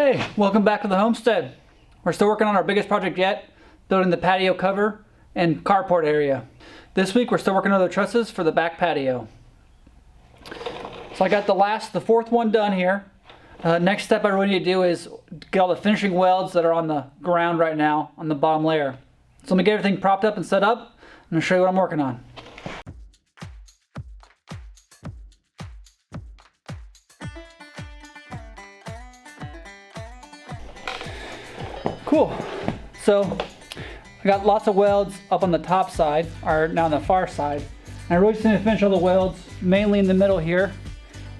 Hey, welcome back to the homestead. We're still working on our biggest project yet, building the patio cover and carport area. This week we're still working on the trusses for the back patio. So I got the fourth one done here. Next step I really need to do is get all the finishing welds that are on the ground right now on the bottom layer. So let me get everything propped up and set up, and I'll show you what I'm working on. Cool. So I got lots of welds up on the top side, or now on the far side. And I really just need to finish all the welds, mainly in the middle here,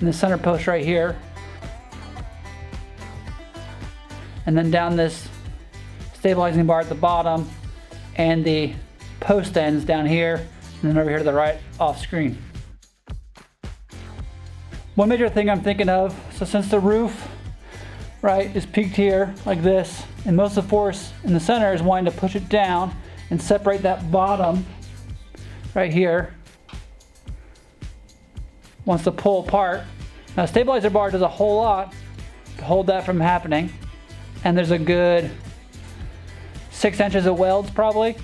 in the center post right here. And then down this stabilizing bar at the bottom, and the post ends down here, and then over here to the right off screen. One major thing I'm thinking of, so since the roof, right, is peaked here like this, and most of the force in the center is wanting to push it down and separate that bottom right here. Wants to pull apart. Now, stabilizer bar does a whole lot to hold that from happening, and there's a good 6 inches of welds probably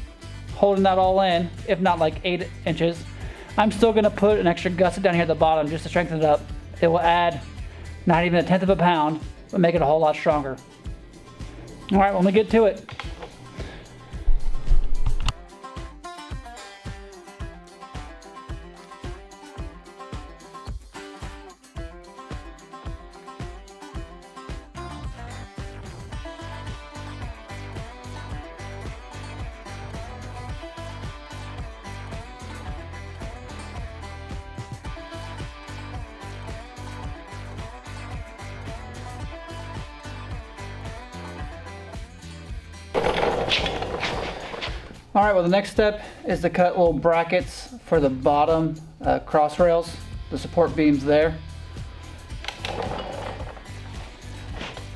holding that all in, if not like 8 inches. I'm still gonna put an extra gusset down here at the bottom just to strengthen it up. It will add not even 1/10 of a pound, but make it a whole lot stronger. All right, let me get to it. All right, well, the next step is to cut little brackets for the bottom cross rails, the support beams there.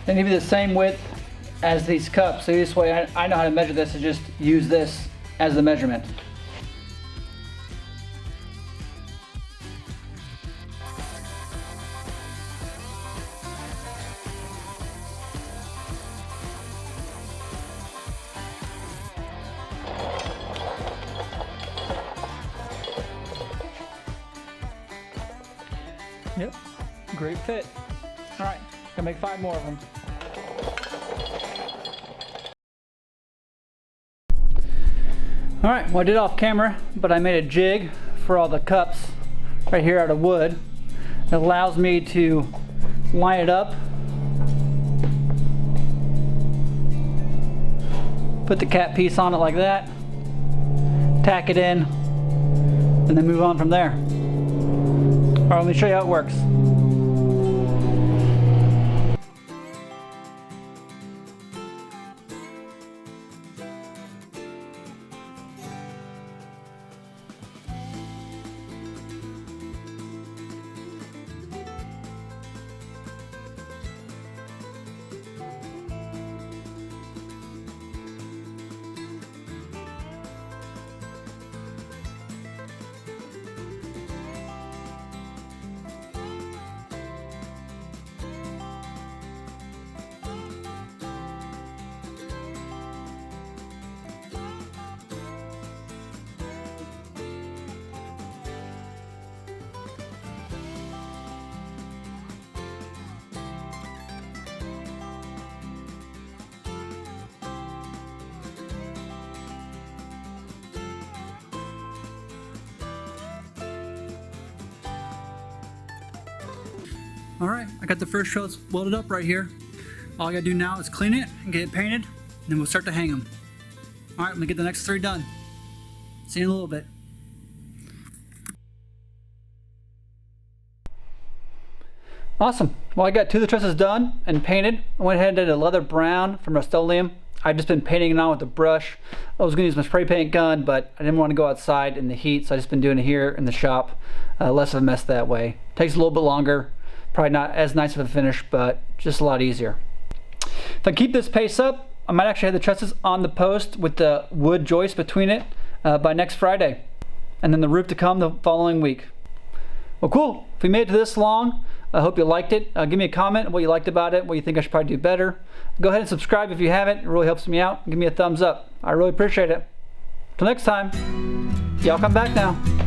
They need to be the same width as these cups. So this way I know how to measure this, and just use this as the measurement. Yep, great fit. All right, gonna make 5 more of them. All right, well, I did off camera, but I made a jig for all the cups right here out of wood. It allows me to line it up, put the cap piece on it like that, tack it in, and then move on from there. All right, let me show you how it works. All right, I got the first shelves welded up right here. All I gotta do now is clean it and get it painted, and then we'll start to hang them. All right, let me get the next 3 done. See you in a little bit. Awesome. Well, I got 2 of the trusses done and painted. I went ahead and did a leather brown from Rust-Oleum. I've just been painting it on with a brush. I was gonna use my spray paint gun, but I didn't want to go outside in the heat, so I just been doing it here in the shop. Less of a mess that way. Takes a little bit longer. Probably not as nice of a finish, but just a lot easier. If I keep this pace up, I might actually have the trusses on the post with the wood joist between it by next Friday. And then the roof to come the following week. Well, cool. If we made it to this long, I hope you liked it. Give me a comment what you liked about it, what you think I should probably do better. Go ahead and subscribe if you haven't. It really helps me out. Give me a thumbs up. I really appreciate it. Till next time, y'all come back now.